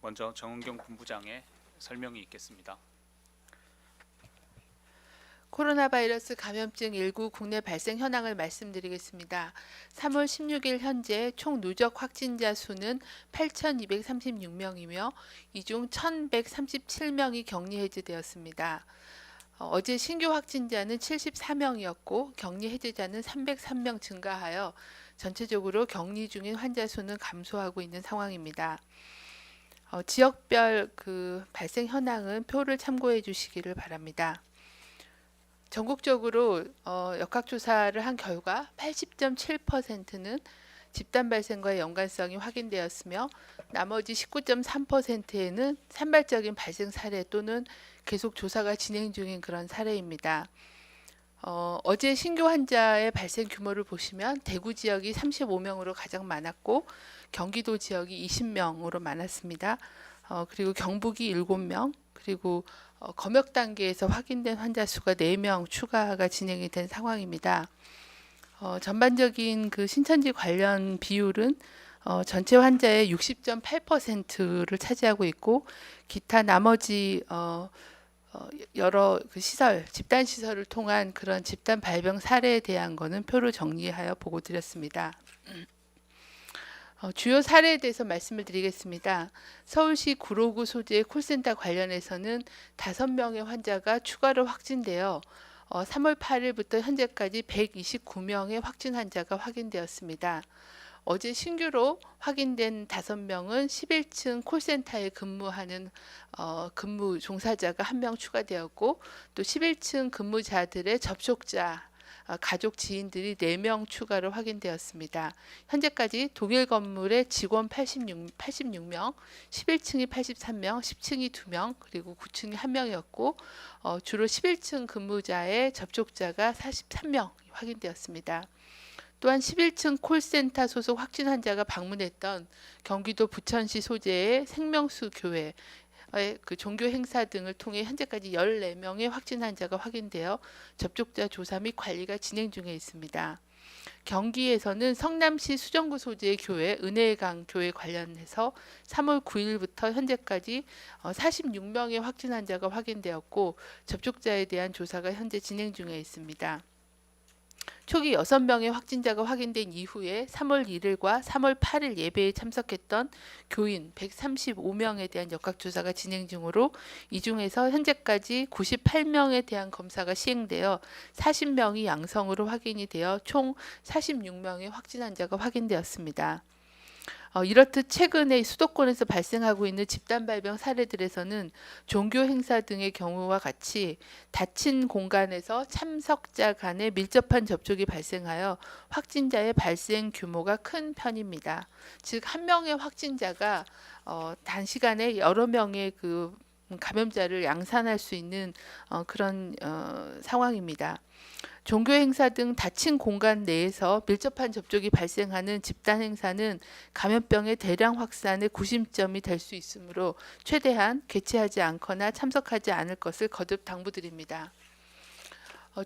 먼저 정은경 본부장의 설명이 있겠습니다. 코로나 바이러스 감염증 19 국내 발생 현황을 말씀드리겠습니다. 3월 16일 현재 총 누적 확진자 수는 8,236명이며 이 중 1,137명이 격리 해제되었습니다. 어제 신규 확진자는 74명이었고 격리 해제자는 303명 증가하여 전체적으로 격리 중인 환자 수는 감소하고 있는 상황입니다. 지역별 발생 현황은 표를 참고해 주시기를 바랍니다. 전국적으로 역학조사를 한 결과 80.7%는 집단 발생과의 연관성이 확인되었으며 나머지 19.3%에는 산발적인 발생 사례 또는 계속 조사가 진행 중인 그런 사례입니다. 어제 신규 환자의 발생 규모를 보시면 대구 지역이 35명으로 가장 많았고 경기도 지역이 20명으로 많았습니다. 그리고 경북이 7명, 그리고 검역 단계에서 확인된 환자 수가 4명 추가가 진행이 된 상황입니다. 전반적인 신천지 관련 비율은 전체 환자의 60.8%를 차지하고 있고 기타 나머지 여러 시설, 집단 시설을 통한 그런 집단 발병 사례에 대한 거는 표로 정리하여 보고 드렸습니다. 주요 사례에 대해서 말씀을 드리겠습니다. 서울시 구로구 소재의 콜센터 관련해서는 5명의 환자가 추가로 확진되어 3월 8일부터 현재까지 129명의 확진 환자가 확인되었습니다. 어제 신규로 확인된 5명은 11층 콜센터에 근무하는 근무 종사자가 1명 추가되었고 또 11층 근무자들의 접촉자 가족 지인들이 4명 추가로 확인되었습니다. 현재까지 동일 건물의 직원 86명, 11층이 83명, 10층이 2명, 그리고 9층이 1명이었고 주로 11층 근무자의 접촉자가 43명 확인되었습니다. 또한 11층 콜센터 소속 확진 환자가 방문했던 경기도 부천시 소재의 생명수 교회 종교 행사 등을 통해 현재까지 14명의 확진 환자가 확인되어 접촉자 조사 및 관리가 진행 중에 있습니다. 경기에서는 성남시 수정구 소재의 교회 은혜강 교회 관련해서 3월 9일부터 현재까지 46명의 확진 환자가 확인되었고 접촉자에 대한 조사가 현재 진행 중에 있습니다. 초기 6명의 확진자가 확인된 이후에 3월 1일과 3월 8일 예배에 참석했던 교인 135명에 대한 역학조사가 진행 중으로 이 중에서 현재까지 98명에 대한 검사가 시행되어 40명이 양성으로 확인이 되어 총 46명의 확진 환자가 확인되었습니다. 이렇듯 최근에 수도권에서 발생하고 있는 집단 발병 사례들에서는 종교 행사 등의 경우와 같이 닫힌 공간에서 참석자 간의 밀접한 접촉이 발생하여 확진자의 발생 규모가 큰 편입니다. 즉, 한 명의 확진자가 단시간에 여러 명의 감염자를 양산할 수 있는 그런 상황입니다. 종교 행사 등 닫힌 공간 내에서 밀접한 접촉이 발생하는 집단 행사는 감염병의 대량 확산의 구심점이 될 수 있으므로 최대한 개최하지 않거나 참석하지 않을 것을 거듭 당부드립니다.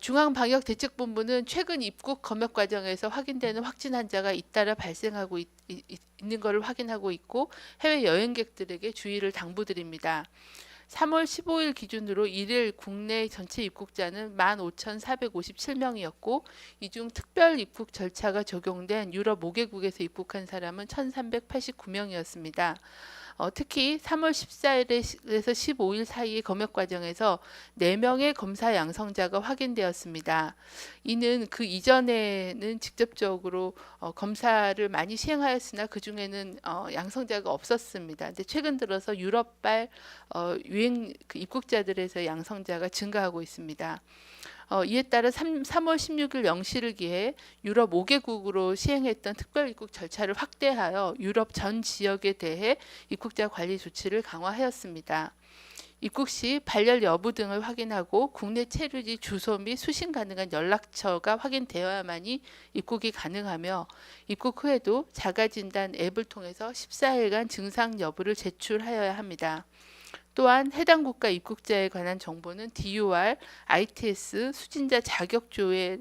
중앙방역대책본부는 최근 입국 검역 과정에서 확인되는 확진 환자가 잇따라 발생하고 있는 것을 확인하고 있고 해외 여행객들에게 주의를 당부드립니다. 3월 15일 기준으로 일일 국내 전체 입국자는 15,457명이었고 이 중 특별 입국 절차가 적용된 유럽 5개국에서 입국한 사람은 1,389명이었습니다. 특히 3월 14일에서 15일 사이의 검역 과정에서 4명의 검사 양성자가 확인되었습니다. 이는 그 이전에는 직접적으로 검사를 많이 시행하였으나 그 중에는 양성자가 없었습니다. 근데 최근 들어서 유럽발 유행 입국자들에서 양성자가 증가하고 있습니다. 이에 따라 3월 16일 0시를 기해 유럽 5개국으로 시행했던 특별 입국 절차를 확대하여 유럽 전 지역에 대해 입국자 관리 조치를 강화하였습니다. 입국 시 발열 여부 등을 확인하고 국내 체류지 주소 및 수신 가능한 연락처가 확인되어야만이 입국이 가능하며 입국 후에도 자가진단 앱을 통해서 14일간 증상 여부를 제출하여야 합니다. 또한 해당 국가 입국자에 관한 정보는 DUR, ITS, 수진자 자격조회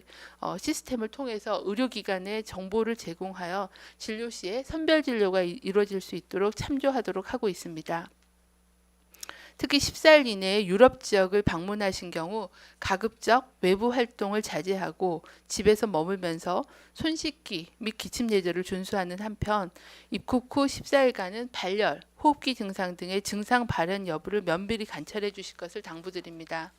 시스템을 통해서 의료기관에 정보를 제공하여 진료 시에 선별 진료가 이루어질 수 있도록 참조하도록 하고 있습니다. 특히 14일 이내에 유럽 지역을 방문하신 경우 가급적 외부 활동을 자제하고 집에서 머물면서 손 씻기 및 기침 예절을 준수하는 한편 입국 후 14일간은 발열, 호흡기 증상 등의 증상 발현 여부를 면밀히 관찰해 주실 것을 당부드립니다.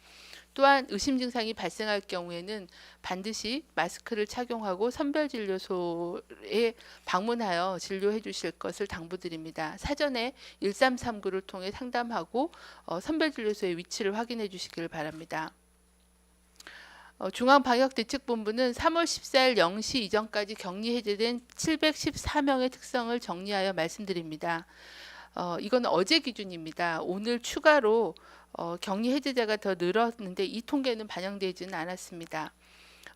또한 의심 증상이 발생할 경우에는 반드시 마스크를 착용하고 선별진료소에 방문하여 진료해 주실 것을 당부드립니다. 사전에 1339를 통해 상담하고 선별진료소의 위치를 확인해 주시길 바랍니다. 중앙방역대책본부는 3월 14일 0시 이전까지 격리 해제된 714명의 특성을 정리하여 말씀드립니다. 이건 어제 기준입니다. 오늘 추가로 격리 해제자가 더 늘었는데 이 통계는 반영되지는 않았습니다.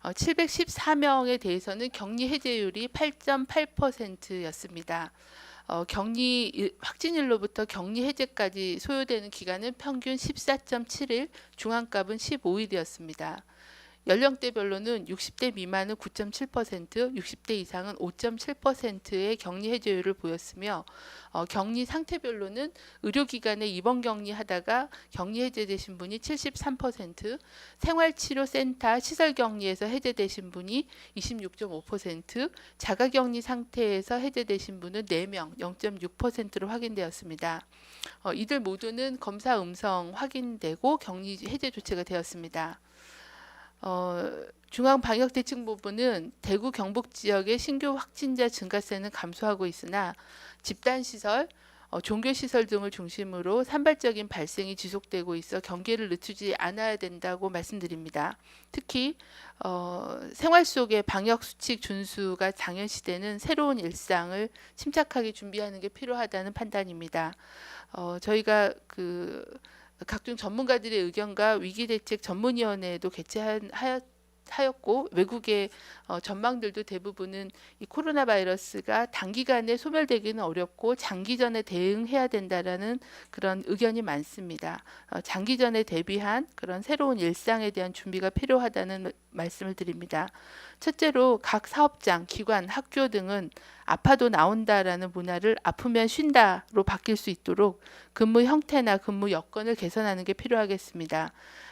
714명에 대해서는 격리 해제율이 8.8%였습니다. 격리 확진일로부터 격리 해제까지 소요되는 기간은 평균 14.7일, 중앙값은 15일이었습니다. 연령대별로는 60대 미만은 9.7%, 60대 이상은 5.7%의 격리 해제율을 보였으며 격리 상태별로는 의료기관에 입원 격리하다가 격리 해제되신 분이 73%, 생활치료센터 시설격리에서 해제되신 분이 26.5%, 자가격리 상태에서 해제되신 분은 4명, 0.6%로 확인되었습니다. 이들 모두는 검사 음성 확인되고 격리 해제 조치가 되었습니다. 중앙방역대책본부는 대구 경북 지역의 신규 확진자 증가세는 감소하고 있으나 집단시설, 종교시설 등을 중심으로 산발적인 발생이 지속되고 있어 경계를 늦추지 않아야 된다고 말씀드립니다. 특히 생활 속의 방역수칙 준수가 당연시되는 새로운 일상을 침착하게 준비하는 게 필요하다는 판단입니다. 저희가 각종 전문가들의 의견과 위기대책 전문위원회도 개최하였고 외국의 전망들도 대부분은 이 코로나 바이러스가 단기간에 소멸되기는 어렵고 장기전에 대응해야 된다라는 그런 의견이 많습니다. 장기전에 대비한 그런 새로운 일상에 대한 준비가 필요하다는 말씀을 드립니다. 첫째로 각 사업장, 기관, 학교 등은 아파도 나온다라는 문화를 아프면 쉰다로 바뀔 수 있도록 근무 형태나 근무 여건을 개선하는 게 필요하겠습니다.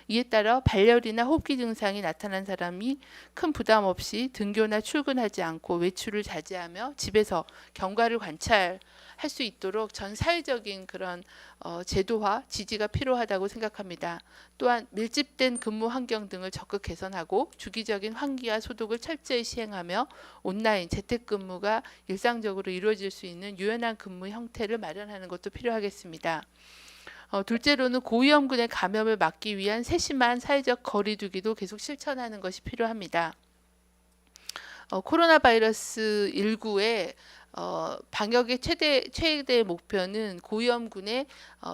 이에 따라 발열이나 호흡기 증상이 나타난 사람이 큰 부담 없이 등교나 출근하지 않고 외출을 자제하며 집에서 경과를 관찰할 수 있도록 전 사회적인 그런 제도화, 지지가 필요하다고 생각합니다. 또한 밀집된 근무 환경 등을 적극 개선하고 주기적인 환기와 소독을 철저히 시행하며 온라인 재택근무가 일상적으로 이루어질 수 있는 유연한 근무 형태를 마련하는 것도 필요하겠습니다. 둘째로는 고위험군의 감염을 막기 위한 세심한 사회적 거리두기도 계속 실천하는 것이 필요합니다. 코로나 바이러스 19의 방역의 최대 목표는 고위험군의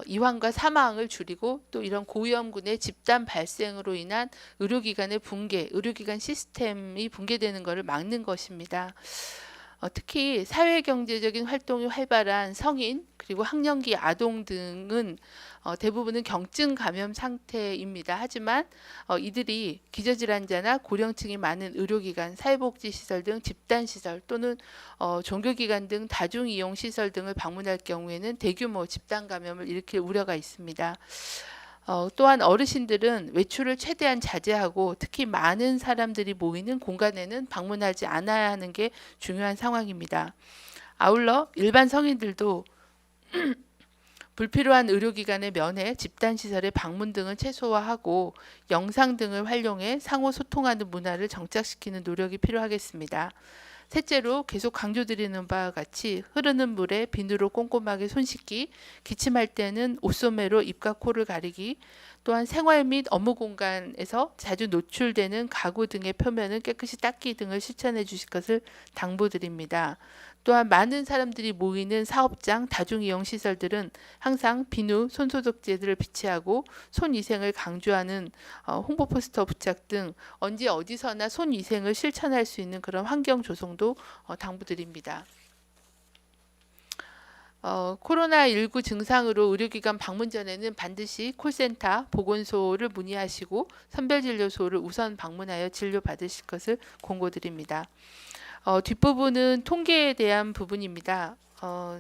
이환과 사망을 줄이고 또 이런 고위험군의 집단 발생으로 인한 의료기관의 붕괴, 의료기관 시스템이 붕괴되는 것을 막는 것입니다. 특히 사회경제적인 활동이 활발한 성인 그리고 학령기 아동 등은 대부분은 경증 감염 상태입니다. 하지만 이들이 기저질환자나 고령층이 많은 의료기관, 사회복지시설 등 집단시설 또는 종교기관 등 다중이용시설 등을 방문할 경우에는 대규모 집단 감염을 일으킬 우려가 있습니다. 또한 어르신들은 외출을 최대한 자제하고 특히 많은 사람들이 모이는 공간에는 방문하지 않아야 하는 게 중요한 상황입니다. 아울러 일반 성인들도 불필요한 의료기관의 면회, 집단시설의 방문 등을 최소화하고 영상 등을 활용해 상호 소통하는 문화를 정착시키는 노력이 필요하겠습니다. 셋째로 계속 강조드리는 바와 같이 흐르는 물에 비누로 꼼꼼하게 손 씻기, 기침할 때는 옷소매로 입과 코를 가리기, 또한 생활 및 업무 공간에서 자주 노출되는 가구 등의 표면을 깨끗이 닦기 등을 실천해 주실 것을 당부드립니다. 또한 많은 사람들이 모이는 사업장, 다중이용시설들은 항상 비누, 손소독제들을 비치하고 손위생을 강조하는 홍보 포스터 부착 등 언제 어디서나 손위생을 실천할 수 있는 그런 환경 조성도 당부드립니다. 코로나19 증상으로 의료기관 방문 전에는 반드시 콜센터, 보건소를 문의하시고 선별진료소를 우선 방문하여 진료 받으실 것을 공고드립니다. 뒷부분은 통계에 대한 부분입니다.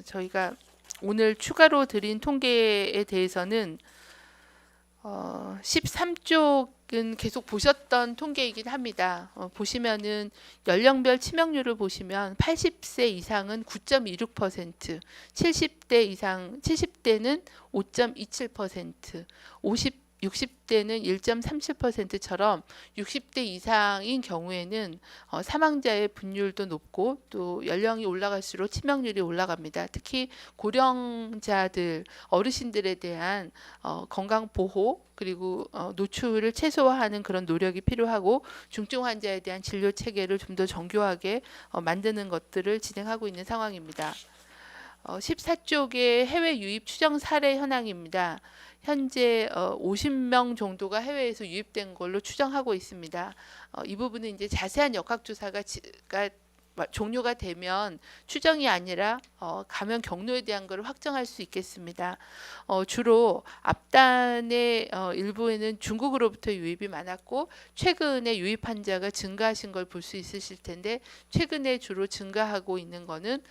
저희가 오늘 추가로 드린 통계에 대해서는 13쪽은 계속 보셨던 통계이긴 합니다. 보시면은 연령별 치명률을 보시면 80세 이상은 9.26%, 70대는 5.27%, 60대는 1.37%처럼 60대 이상인 경우에는 사망자의 분율도 높고 또 연령이 올라갈수록 치명률이 올라갑니다. 특히 고령자들, 어르신들에 대한 건강 보호 그리고 노출을 최소화하는 그런 노력이 필요하고 중증 환자에 대한 진료 체계를 좀 더 정교하게 만드는 것들을 진행하고 있는 상황입니다. 14쪽의 해외 유입 추정 사례 현황입니다. 현재 50명 정도가 해외에서 유입된 걸로 추정하고 있습니다. 이 부분은 이제 자세한 역학조사가 종료가 되면 추정이 아니라 감염 경로에 대한 것을 확정할 수 있겠습니다. 주로 앞단의 일부에는 중국으로부터 유입이 많았고 최근에 유입 환자가 증가하신 걸 볼 수 있으실 텐데 최근에 주로 증가하고 있는 것은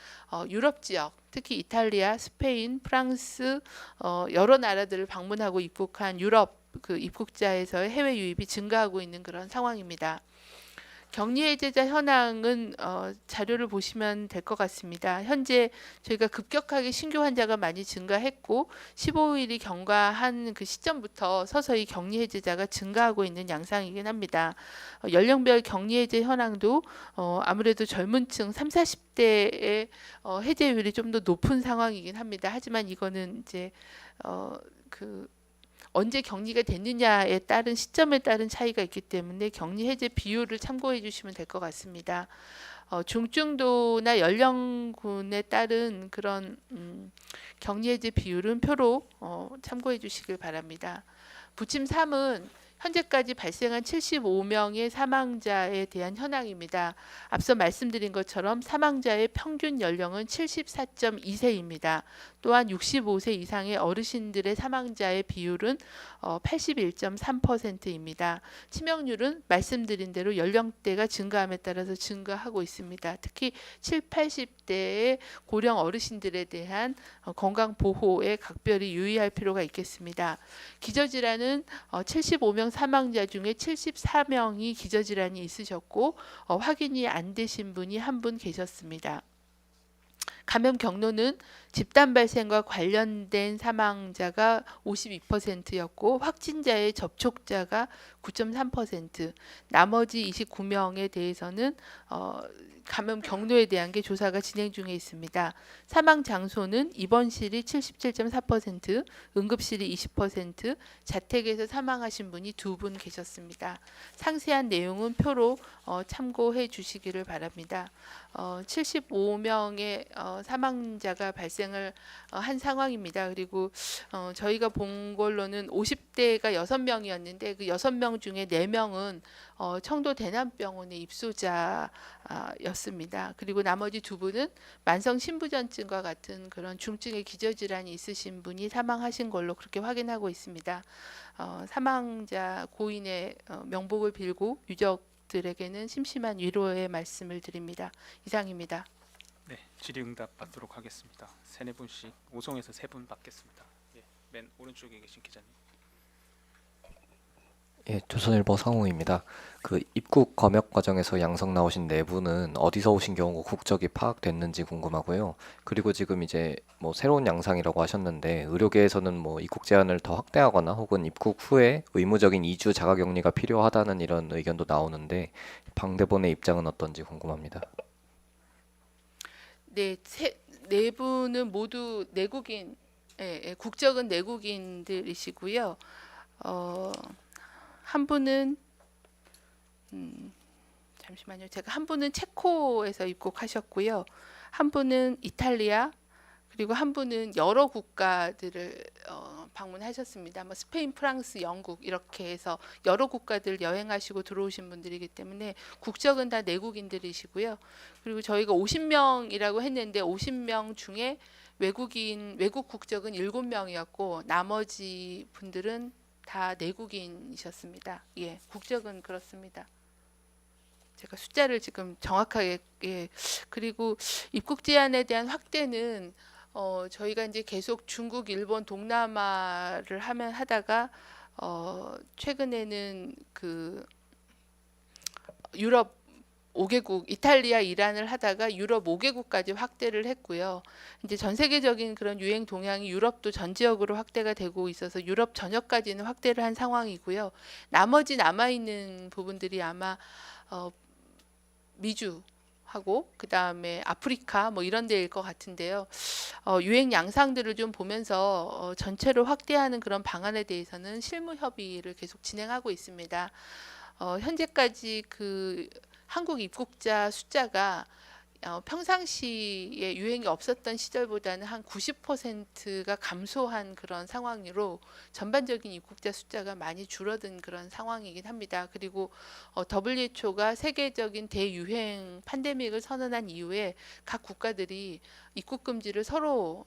유럽 지역, 특히 이탈리아, 스페인, 프랑스 여러 나라들을 방문하고 입국한 유럽 그 입국자에서의 해외 유입이 증가하고 있는 그런 상황입니다. 격리 해제자 현황은 자료를 보시면 될 것 같습니다. 현재 저희가 급격하게 신규 환자가 많이 증가했고 15일이 경과한 그 시점부터 서서히 격리 해제자가 증가하고 있는 양상이긴 합니다. 연령별 격리 해제 현황도 아무래도 젊은층 30, 40대의 해제율이 좀 더 높은 상황이긴 합니다. 하지만 이거는 이제 언제 격리가 됐느냐에 따른 시점에 따른 차이가 있기 때문에 격리 해제 비율을 참고해 주시면 될 것 같습니다. 중증도나 연령군에 따른 그런 격리 해제 비율은 표로 참고해 주시길 바랍니다. 부침 3은 현재까지 발생한 75명의 사망자에 대한 현황입니다. 앞서 말씀드린 것처럼 사망자의 평균 연령은 74.2세입니다. 또한 65세 이상의 어르신들의 사망자의 비율은 81.3%입니다. 치명률은 말씀드린 대로 연령대가 증가함에 따라서 증가하고 있습니다. 특히 7, 80대의 고령 어르신들에 대한 건강 보호에 각별히 유의할 필요가 있겠습니다. 기저질환은 75명 사망자 중에 74명이 기저질환이 있으셨고 확인이 안 되신 분이 한 분 계셨습니다. 감염 경로는 집단 발생과 관련된 사망자가 52%였고 확진자의 접촉자가 9.3%, 나머지 29명에 대해서는 감염 경로에 대한 게 조사가 진행 중에 있습니다. 사망 장소는 입원실이 77.4%, 응급실이 20%, 자택에서 사망하신 분이 2분 계셨습니다. 상세한 내용은 표로 참고해 주시기를 바랍니다. 75명의 사망자가 발생을 한 상황입니다. 그리고 저희가 본 걸로는 50대가 6명이었는데 그 6명 중에 4명은 청도 대남병원의 입소자였습니다. 그리고 나머지 2분은 만성 신부전증과 같은 그런 중증의 기저질환이 있으신 분이 사망하신 걸로 그렇게 확인하고 있습니다. 사망자 고인의 명복을 빌고 유족들에게는 심심한 위로의 말씀을 드립니다. 이상입니다. 네, 질의응답 받도록 하겠습니다. 3-4분씩 5송에서 3분 받겠습니다. 예, 맨 오른쪽에 계신 기자님. 예, 조선일보 성우입니다. 그 입국 검역 과정에서 양성 나오신 4분은 어디서 오신 경우고 국적이 파악됐는지 궁금하고요. 그리고 지금 이제 뭐 새로운 양상이라고 하셨는데 의료계에서는 뭐 입국 제한을 더 확대하거나 혹은 입국 후에 의무적인 2주 자가격리가 필요하다는 이런 의견도 나오는데 방대본의 입장은 어떤지 궁금합니다. 네, 네 분은 모두 내국인, 국적은 내국인들이시고요. 한 분은 잠시만요. 제가 한 분은 체코에서 입국하셨고요. 한 분은 이탈리아, 그리고 한 분은 여러 국가들을 방문하셨습니다. 뭐 스페인, 프랑스, 영국 이렇게 해서 여러 국가들 여행하시고 들어오신 분들이기 때문에 국적은 다 내국인들이시고요. 그리고 저희가 50명이라고 했는데 50명 중에 외국 국적은 7명이었고 나머지 분들은 다 내국인이셨습니다. 예, 국적은 그렇습니다. 제가 숫자를 지금 정확하게 그리고 입국 제한에 대한 확대는 저희가 이제 계속 중국, 일본, 동남아를 하다가 최근에는 그 유럽 5개국, 이탈리아, 이란을 하다가 유럽 5개국까지 확대를 했고요. 이제 전 세계적인 그런 유행 동향이 유럽도 전 지역으로 확대가 되고 있어서 유럽 전역까지는 확대를 한 상황이고요. 나머지 남아 있는 부분들이 아마 미주하고 그 다음에 아프리카 뭐 이런 데일 것 같은데요. 유행 양상들을 좀 보면서 전체로 확대하는 그런 방안에 대해서는 실무 협의를 계속 진행하고 있습니다. 현재까지 그 한국 입국자 숫자가 평상시에 유행이 없었던 시절보다는 한 90%가 감소한 그런 상황으로 전반적인 입국자 숫자가 많이 줄어든 그런 상황이긴 합니다. 그리고 WHO가 세계적인 대유행 팬데믹을 선언한 이후에 각 국가들이 입국 금지를 서로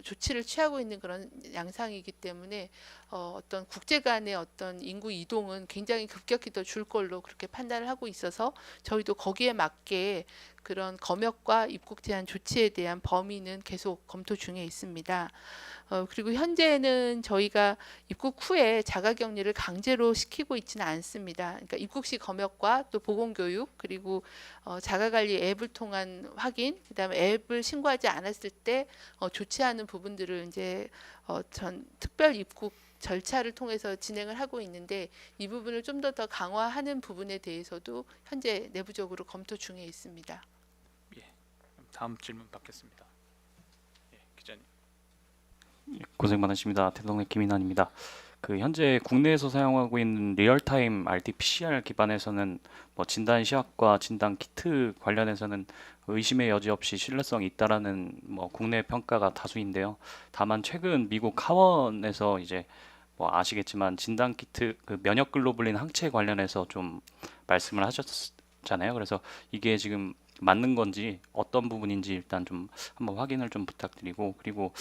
조치를 취하고 있는 그런 양상이기 때문에 어떤 국제 간의 어떤 인구 이동은 굉장히 급격히 더 줄 걸로 그렇게 판단을 하고 있어서 저희도 거기에 맞게 그런 검역과 입국 제한 조치에 대한 범위는 계속 검토 중에 있습니다. 그리고 현재는 저희가 입국 후에 자가격리를 강제로 시키고 있지는 않습니다. 그러니까 입국 시 검역과 또 보건교육 그리고 자가관리 앱을 통한 확인, 그다음에 앱을 신고하지 않았을 때 조치하는 부분들을 이제 전 특별 입국 절차를 통해서 진행을 하고 있는데 이 부분을 좀 더 강화하는 부분에 대해서도 현재 내부적으로 검토 중에 있습니다. 다음 질문 받겠습니다. 예, 기자님. 고생 많으십니다. 대동의 김인환입니다. 그 현재 국내에서 사용하고 있는 리얼타임 RT-PCR 기반에서는 뭐 진단 시약과 진단 키트 관련해서는 의심의 여지 없이 신뢰성이 있다라는 뭐 국내 평가가 다수인데요. 다만 최근 미국 하원에서 이제 뭐 아시겠지만 진단 키트 그 면역 글로불린 항체 관련해서 좀 말씀을 하셨잖아요. 그래서 이게 지금 맞는 건지 어떤 부분인지 일단 좀 한번 확인을 좀 부탁드리고, 그리고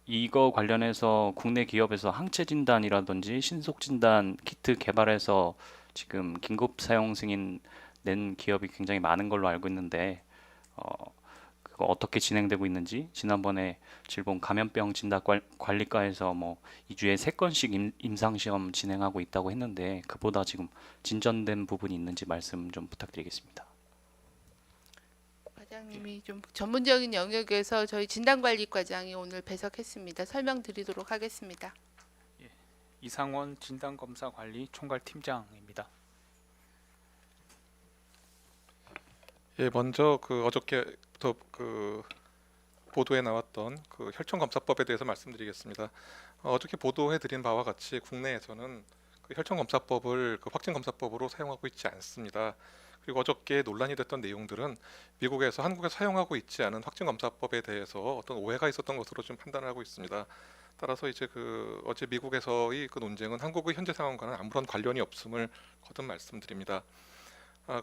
이거 관련해서 국내 기업에서 항체 진단이라든지 신속 진단 키트 개발해서 지금 긴급 사용 승인 낸 기업이 굉장히 많은 걸로 알고 있는데 그거 어떻게 진행되고 있는지, 지난번에 질본 감염병 진단 관리과에서 뭐 2주에 3건씩 임상 시험 진행하고 있다고 했는데 그보다 지금 진전된 부분이 있는지 말씀 좀 부탁드리겠습니다. 과장님이 좀 전문적인 영역에서 저희 진단관리과장이 오늘 배석했습니다. 설명드리도록 하겠습니다. 이상원 진단검사관리 총괄팀장입니다. 예, 먼저 그 어저께부터 그 보도에 나왔던 그 혈청검사법에 대해서 말씀드리겠습니다. 어저께 보도해드린 바와 같이 국내에서는 그 혈청검사법을 그 확진검사법으로 사용하고 있지 않습니다. 그리고 어저께 논란이 됐던 내용들은 미국에서 한국에서 사용하고 있지 않은 확진검사법에 대해서 어떤 오해가 있었던 것으로 좀 판단을 하고 있습니다. 따라서 이제 그 어제 미국에서의 그 논쟁은 한국의 현재 상황과는 아무런 관련이 없음을 거듭 말씀드립니다.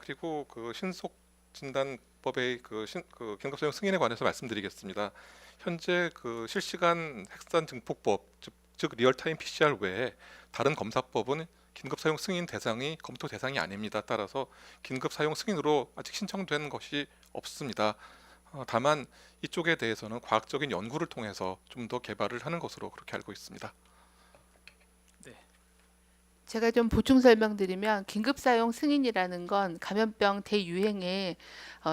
그리고 그 신속 진단법의 그 긴급 사용 승인에 관해서 말씀드리겠습니다. 현재 그 실시간 핵산 증폭법 즉 리얼타임 PCR 외에 다른 검사법은 긴급 사용 승인 대상이 검토 대상이 아닙니다. 따라서 긴급 사용 승인으로 아직 신청된 것이 없습니다. 다만 이쪽에 대해서는 과학적인 연구를 통해서 좀 더 개발을 하는 것으로 그렇게 알고 있습니다. 제가 좀 보충 설명드리면 긴급 사용 승인이라는 건 감염병 대유행에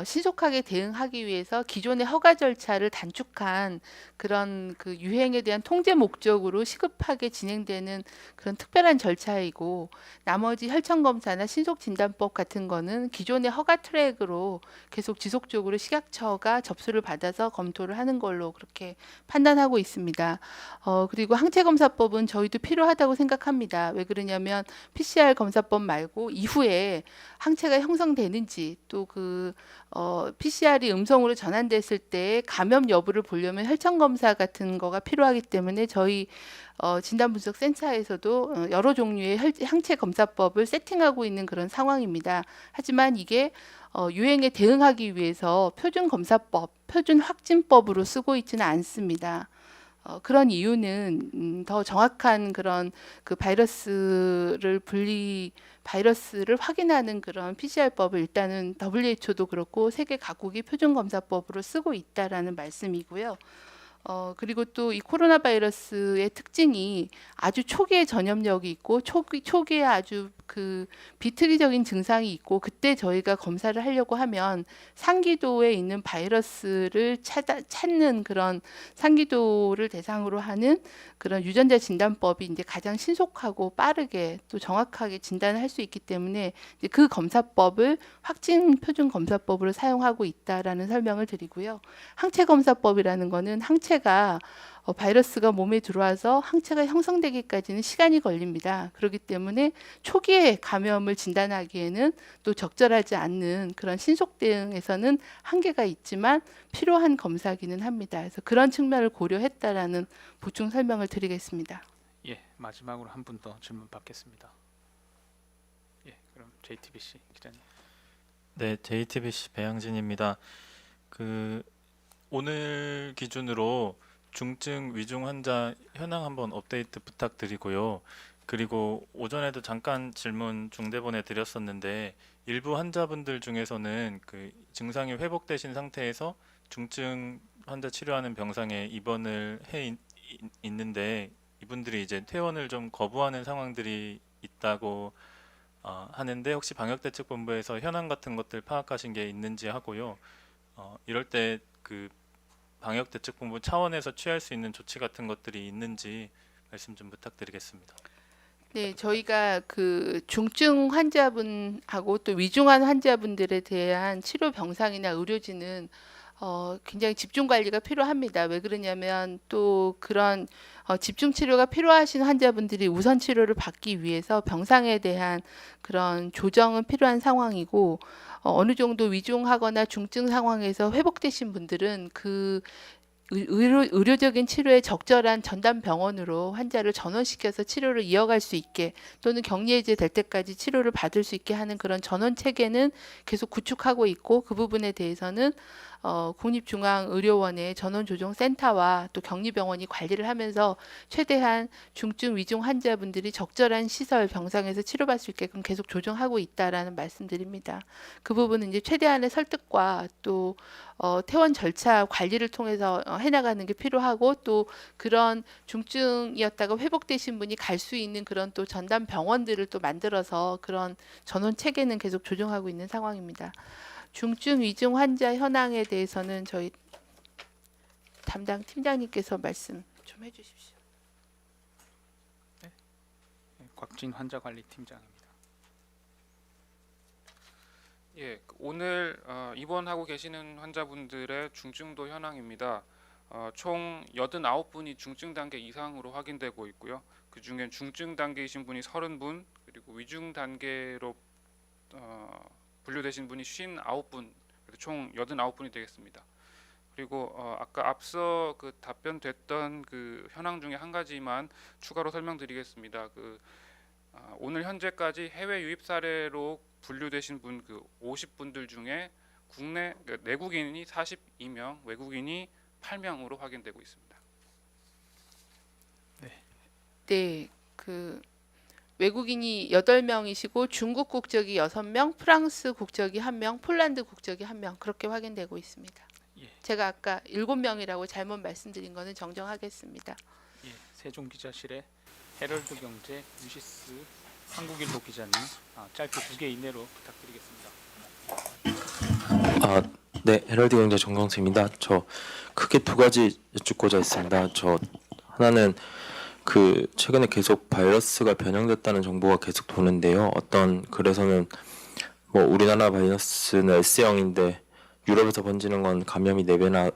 신속하게 대응하기 위해서 기존의 허가 절차를 단축한 그런 그 유행에 대한 통제 목적으로 시급하게 진행되는 그런 특별한 절차이고, 나머지 혈청 검사나 신속 진단법 같은 거는 기존의 허가 트랙으로 계속 지속적으로 식약처가 접수를 받아서 검토를 하는 걸로 그렇게 판단하고 있습니다. 그리고 항체 검사법은 저희도 필요하다고 생각합니다. 왜 그러냐면 왜냐하면 PCR 검사법 말고 이후에 항체가 형성되는지 또 PCR이 음성으로 전환됐을 때 감염 여부를 보려면 혈청 검사 같은 거가 필요하기 때문에 저희 진단분석센터에서도 여러 종류의 항체 검사법을 세팅하고 있는 그런 상황입니다. 하지만 이게 유행에 대응하기 위해서 표준 검사법, 표준 확진법으로 쓰고 있지는 않습니다. 그런 이유는 더 정확한 그런 그 바이러스를 확인하는 그런 PCR법을 일단은 WHO도 그렇고 세계 각국이 표준 검사법으로 쓰고 있다라는 말씀이고요. 그리고 또 이 코로나 바이러스의 특징이 아주 초기에 전염력이 있고 초기에 아주 비특이적인 증상이 있고 그때 저희가 검사를 하려고 하면 상기도에 있는 바이러스를 찾는 그런 상기도를 대상으로 하는 그런 유전자 진단법이 이제 가장 신속하고 빠르게 또 정확하게 진단을 할 수 있기 때문에 이제 그 검사법을 확진 표준 검사법으로 사용하고 있다라는 설명을 드리고요. 항체 검사법이라는 거는 항체가 바이러스가 몸에 들어와서 항체가 형성되기까지는 시간이 걸립니다. 그렇기 때문에 초기에 감염을 진단하기에는 또 적절하지 않는 그런 신속 대응에서는 한계가 있지만 필요한 검사기는 합니다. 그래서 그런 측면을 고려했다라는 보충 설명을 드리겠습니다. 예, 마지막으로 한 분 더 질문 받겠습니다. 예, 그럼 JTBC 기자님. 네, JTBC 배양진입니다. 오늘 기준으로 중증 위중 환자 현황 한번 업데이트 부탁드리고요. 그리고 오전에도 잠깐 질문 중대본에 드렸었는데 일부 환자분들 중에서는 증상이 회복되신 상태에서 중증 환자 치료하는 병상에 입원을 있는데 이분들이 이제 퇴원을 좀 거부하는 상황들이 있다고 하는데 혹시 방역대책본부에서 현황 같은 것들 파악하신 게 있는지 하고요. 이럴 때 방역대책본부 차원에서 취할 수 있는 조치 같은 것들이 있는지 말씀 좀 부탁드리겠습니다. 네, 저희가 중증 환자분하고 또 위중한 환자분들에 대한 치료 병상이나 의료진은 굉장히 집중 관리가 필요합니다. 왜 그러냐면 또 그런 집중 치료가 필요하신 환자분들이 우선 치료를 받기 위해서 병상에 대한 그런 조정은 필요한 상황이고 어느 정도 위중하거나 중증 상황에서 회복되신 분들은 의료적인 치료에 적절한 전담 병원으로 환자를 전원시켜서 치료를 이어갈 수 있게 또는 격리해제 될 때까지 치료를 받을 수 있게 하는 그런 전원 체계는 계속 구축하고 있고 그 부분에 대해서는 국립중앙의료원의 전원조정센터와 또 격리병원이 관리를 하면서 최대한 중증 위중 환자분들이 적절한 시설 병상에서 치료받을 수 있게끔 계속 조정하고 있다라는 말씀드립니다. 그 부분은 이제 최대한의 설득과 또 퇴원 절차 관리를 통해서 해나가는 게 필요하고 또 그런 중증이었다가 회복되신 분이 갈 수 있는 그런 또 전담 병원들을 또 만들어서 그런 전원 체계는 계속 조정하고 있는 상황입니다. 중증 위중 환자 현황에 대해서는 저희 담당 팀장님께서 말씀 좀 해주십시오. 네, 곽진 환자관리팀장입니다. 예, 오늘 입원하고 계시는 환자분들의 중증도 현황입니다. 총 89분이 중증 단계 이상으로 확인되고 있고요. 그 중엔 중증 단계이신 분이 30분, 그리고 위중 단계로 분류되신 분이 59분, 총 89분이 되겠습니다. 그리고 아까 앞서 답변됐던 현황 중에 한 가지만 추가로 설명드리겠습니다. 오늘 현재까지 해외 유입 사례로 분류되신 분 50분들 중에 내국인이 42명, 외국인이 8명으로 확인되고 있습니다. 네, 외국인이 8명이시고 중국 국적이 6명, 프랑스 국적이 1명, 폴란드 국적이 1명 그렇게 확인되고 있습니다. 예. 제가 아까 7명이라고 잘못 말씀드린 거는 정정하겠습니다. 예, 세종기자실의 헤럴드 경제 유시스 한국일보 기자님 짧게 2개 이내로 부탁드리겠습니다. 네, 헤럴드 경제 정경수입니다. 저 크게 2가지 여쭙고자 했습니다. 저 하나는 최근에 계속 바이러스가 변형됐다는 정보가 계속 도는데요. 어떤 글에서는 우리나라 바이러스는 S형인데 유럽에서 번지는 건 감염이 4배나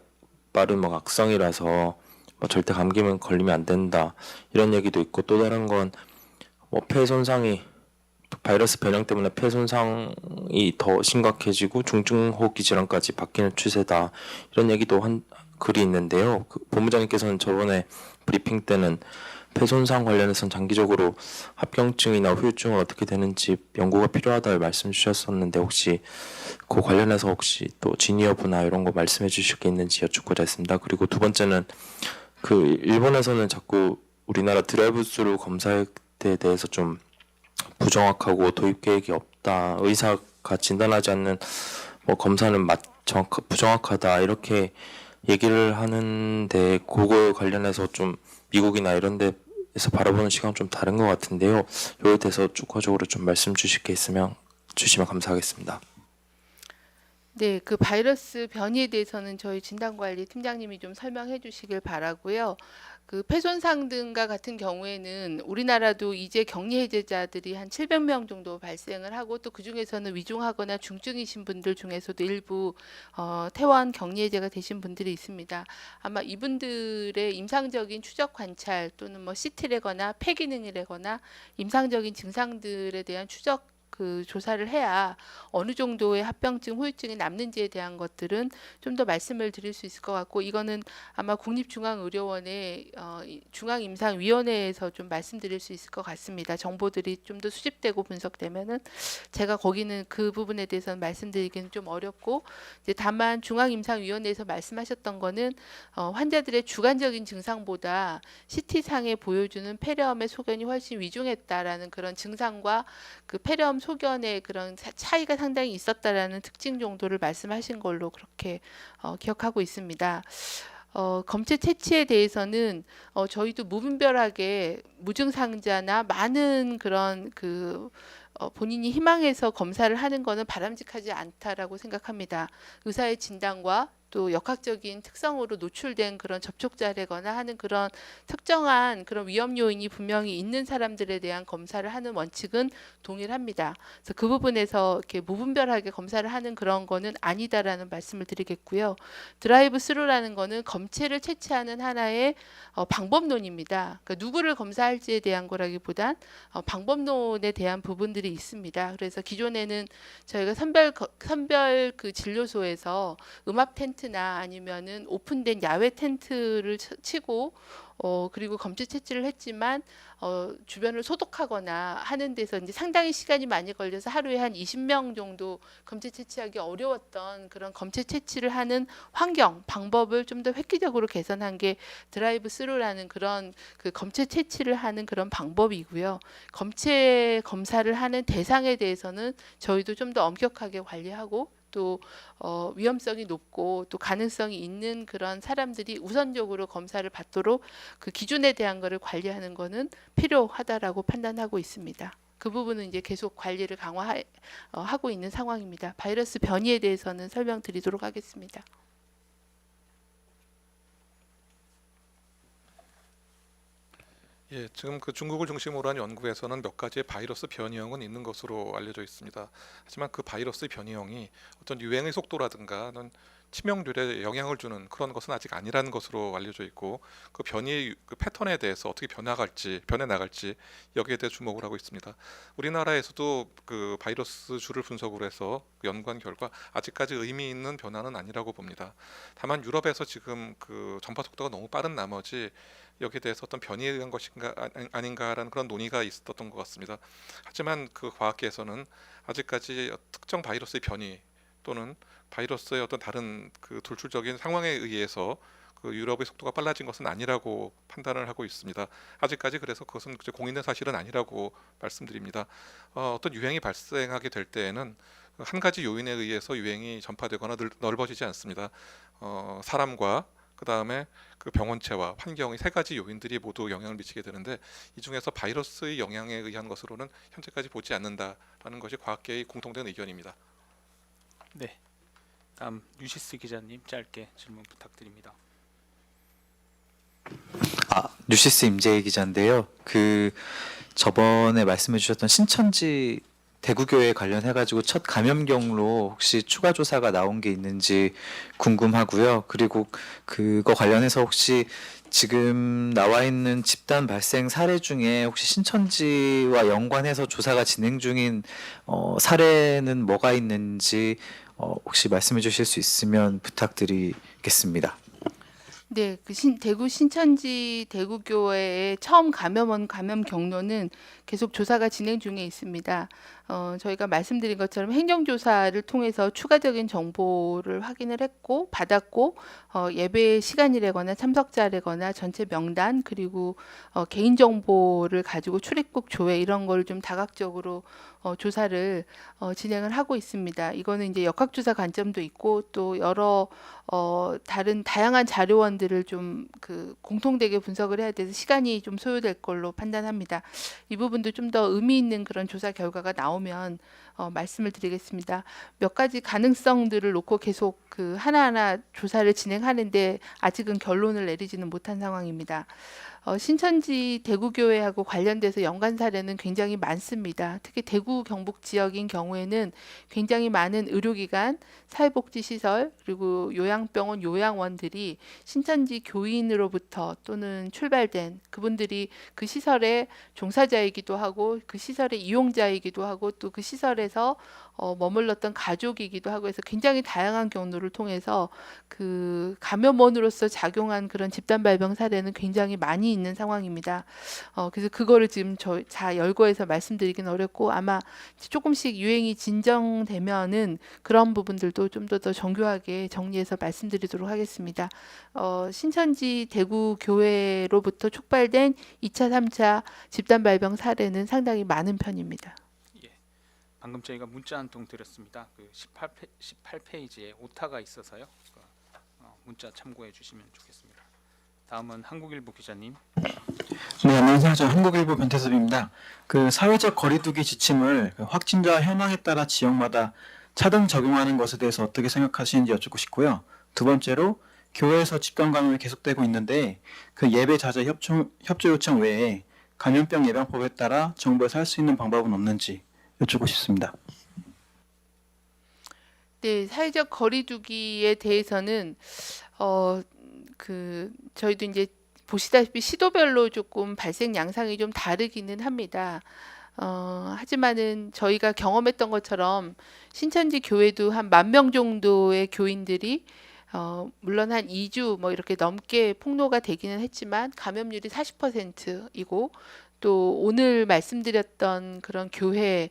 빠른 악성이라서 절대 감기면 걸리면 안 된다 이런 얘기도 있고 또 다른 건 뭐 폐 손상이 바이러스 변형 때문에 폐 손상이 더 심각해지고 중증호흡기 질환까지 바뀌는 추세다 이런 얘기도 한 글이 있는데요. 그 본부장님께서는 저번에 브리핑 때는 폐 손상 관련해서는 장기적으로 합병증이나 후유증은 어떻게 되는지 연구가 필요하다 말씀 주셨었는데 혹시 그 관련해서 혹시 또 진위 여부나 이런 거 말씀해 주실 게 있는지 여쭙고자 했습니다. 그리고 두 번째는 그 일본에서는 자꾸 우리나라 드라이브 스루 검사에 대해서 좀 부정확하고 도입 계획이 없다, 의사가 진단하지 않는 뭐 검사는 부정확하다 이렇게 얘기를 하는데 그거 관련해서 좀 미국이나 이런 데에서 바라보는 시각은 좀 다른 것 같은데요. 여기에 대해서 추가적으로 좀 말씀 주실 게 있으면 주시면 감사하겠습니다. 네, 그 바이러스 변이에 대해서는 저희 진단관리 팀장님이 좀 설명해 주시길 바라고요. 그 폐손상 등과 같은 경우에는 우리나라도 이제 격리 해제자들이 한 700명 정도 발생을 하고 또 그중에서는 위중하거나 중증이신 분들 중에서도 일부 퇴원 격리 해제가 되신 분들이 있습니다. 아마 이분들의 임상적인 추적 관찰 또는 뭐 CT라거나 폐기능이라거나 임상적인 증상들에 대한 추적 그 조사를 해야 어느 정도의 합병증, 후유증이 남는지에 대한 것들은 좀 더 말씀을 드릴 수 있을 것 같고 이거는 아마 국립중앙의료원의 중앙임상위원회에서 좀 말씀드릴 수 있을 것 같습니다. 정보들이 좀 더 수집되고 분석되면은 제가 거기는 그 부분에 대해서는 말씀드리기는 좀 어렵고 이제 다만 중앙임상위원회에서 말씀하셨던 거는 환자들의 주관적인 증상보다 CT상에 보여주는 폐렴의 소견이 훨씬 위중했다라는 그런 증상과 그 폐렴 소견의 그런 차이가 상당히 있었다라는 특징 정도를 말씀하신 걸로 그렇게 기억하고 있습니다. 검체 채취에 대해서는 저희도 무분별하게 무증상자나 많은 그런 본인이 희망해서 검사를 하는 것은 바람직하지 않다라고 생각합니다. 의사의 진단과 또 역학적인 특성으로 노출된 그런 접촉자라거나 하는 그런 특정한 그런 위험 요인이 분명히 있는 사람들에 대한 검사를 하는 원칙은 동일합니다. 그래서 그 부분에서 이렇게 무분별하게 검사를 하는 그런 거는 아니다라는 말씀을 드리겠고요. 드라이브 스루라는 거는 검체를 채취하는 하나의 방법론입니다. 그러니까 누구를 검사할지에 대한 거라기보단 방법론에 대한 부분들이 있습니다. 그래서 기존에는 저희가 선별 그 진료소에서 음압 텐트나 아니면은 오픈된 야외 텐트를 치고 그리고 검체 채취를 했지만 주변을 소독하거나 하는 데서 이제 상당히 시간이 많이 걸려서 하루에 한 20명 정도 검체 채취하기 어려웠던 그런 검체 채취를 하는 환경, 방법을 좀 더 획기적으로 개선한 게 드라이브 스루라는 그런 그 검체 채취를 하는 그런 방법이고요. 검체 검사를 하는 대상에 대해서는 저희도 좀 더 엄격하게 관리하고 또 위험성이 높고 또 가능성이 있는 그런 사람들이 우선적으로 검사를 받도록 그 기준에 대한 것을 관리하는 것은 필요하다라고 판단하고 있습니다. 그 부분은 이제 계속 관리를 강화하고 있는 상황입니다. 바이러스 변이에 대해서는 설명드리도록 하겠습니다. 예, 지금 그 중국을 중심으로 한 연구에서는 몇 가지의 바이러스 변이형은 있는 것으로 알려져 있습니다. 하지만 그 바이러스 변이형이 어떤 유행의 속도라든가는 치명률에 영향을 주는 그런 것은 아직 아니라는 것으로 알려져 있고 그 변이의 그 패턴에 대해서 어떻게 변해 나갈지 여기에 대해 주목을 하고 있습니다. 우리나라에서도 그 바이러스 주를 분석으로 해서 연구한 결과 아직까지 의미 있는 변화는 아니라고 봅니다. 다만 유럽에서 지금 그 전파 속도가 너무 빠른 나머지 여기에 대해서 어떤 변이에 의한 것인가 아닌가라는 그런 논의가 있었던 것 같습니다. 하지만 그 과학계에서는 아직까지 특정 바이러스의 변이 또는 바이러스의 어떤 다른 그 돌출적인 상황에 의해서 그 유럽의 속도가 빨라진 것은 아니라고 판단을 하고 있습니다. 아직까지 그래서 그것은 공인된 사실은 아니라고 말씀드립니다. 어떤 유행이 발생하게 될 때에는 한 가지 요인에 의해서 유행이 전파되거나 넓어지지 않습니다. 사람과 그 다음에 그 병원체와 환경의 세 가지 요인들이 모두 영향을 미치게 되는데 이 중에서 바이러스의 영향에 의한 것으로는 현재까지 보지 않는다라는 것이 과학계의 공통된 의견입니다. 네. 다음 유시스 기자님 짧게 질문 부탁드립니다. 뉴시스 임재희 기자인데요. 그 저번에 말씀해 주셨던 신천지 대구교회 관련해가지고 첫 감염경로 혹시 추가 조사가 나온 게 있는지 궁금하고요. 그리고 그거 관련해서 혹시 지금 나와 있는 집단 발생 사례 중에 혹시 신천지와 연관해서 조사가 진행 중인 사례는 뭐가 있는지 혹시 말씀해 주실 수 있으면 부탁드리겠습니다. 네, 대구 신천지 대구교회의 처음 감염원 감염 경로는 계속 조사가 진행 중에 있습니다. 저희가 말씀드린 것처럼 행정조사를 통해서 추가적인 정보를 확인을 했고 받았고 예배 시간이라거나 참석자라거나 전체 명단 그리고 개인 정보를 가지고 출입국 조회 이런 걸 좀 다각적으로 조사를 진행을 하고 있습니다. 이거는 이제 역학조사 관점도 있고 또 여러 다른 다양한 자료원들을 좀 공통되게 분석을 해야 돼서 시간이 좀 소요될 걸로 판단합니다. 이 부분도 좀 더 의미 있는 그런 조사 결과가 나오면 말씀을 드리겠습니다. 몇 가지 가능성들을 놓고 계속 하나하나 조사를 진행하는데 아직은 결론을 내리지는 못한 상황입니다. 신천지 대구교회하고 관련돼서 연관 사례는 굉장히 많습니다. 특히 대구 경북 지역인 경우에는 굉장히 많은 의료기관, 사회복지시설 그리고 요양병원, 요양원들이 신천지 교인으로부터 또는 출발된 그분들이 그 시설의 종사자이기도 하고 그 시설의 이용자이기도 하고 또 그 시설에서 머물렀던 가족이기도 하고 해서 굉장히 다양한 경로를 통해서 그 감염원으로서 작용한 그런 집단 발병 사례는 굉장히 많이 있는 상황입니다. 그래서 그거를 지금 열거해서 말씀드리기는 어렵고 아마 조금씩 유행이 진정되면은 그런 부분들도 좀 더 정교하게 정리해서 말씀드리도록 하겠습니다. 신천지 대구 교회로부터 촉발된 2차, 3차 집단 발병 사례는 상당히 많은 편입니다. 예. 방금 저희가 문자 한 통 드렸습니다. 그 18페이지에 오타가 있어서요. 문자 참고해 주시면 좋겠습니다. 다음은 한국일보 기자님. 네, 안녕하세요. 저 한국일보 변태섭입니다. 그 사회적 거리두기 지침을 확진자 현황에 따라 지역마다 차등 적용하는 것에 대해서 어떻게 생각하시는지 여쭙고 싶고요. 두 번째로 교회에서 집단 감염이 계속되고 있는데 그 예배 자제 협조 요청 외에 감염병 예방법에 따라 정부에서 할 수 있는 방법은 없는지 여쭙고 싶습니다. 네, 사회적 거리두기에 대해서는 저희도 이제 보시다시피 시도별로 조금 발생 양상이 좀 다르기는 합니다. 하지만은 저희가 경험했던 것처럼 신천지 교회도 한 10,000명 정도의 교인들이 물론 한 2주 뭐 이렇게 넘게 폭로가 되기는 했지만 감염률이 40%이고 또 오늘 말씀드렸던 그런 교회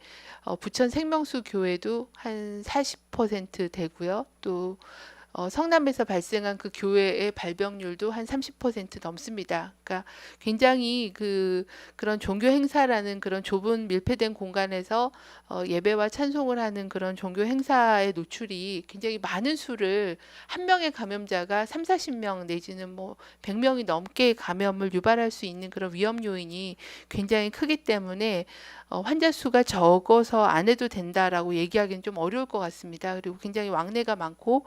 부천 생명수 교회도 한 40% 되고요. 또 성남에서 발생한 그 교회의 발병률도 한 30% 넘습니다. 그러니까 굉장히 그런 종교 행사라는 그런 좁은 밀폐된 공간에서 예배와 찬송을 하는 그런 종교 행사의 노출이 굉장히 많은 수를 한 명의 감염자가 30-40명 내지는 뭐 100명이 넘게 감염을 유발할 수 있는 그런 위험 요인이 굉장히 크기 때문에 환자 수가 적어서 안 해도 된다라고 얘기하기는 좀 어려울 것 같습니다. 그리고 굉장히 왕래가 많고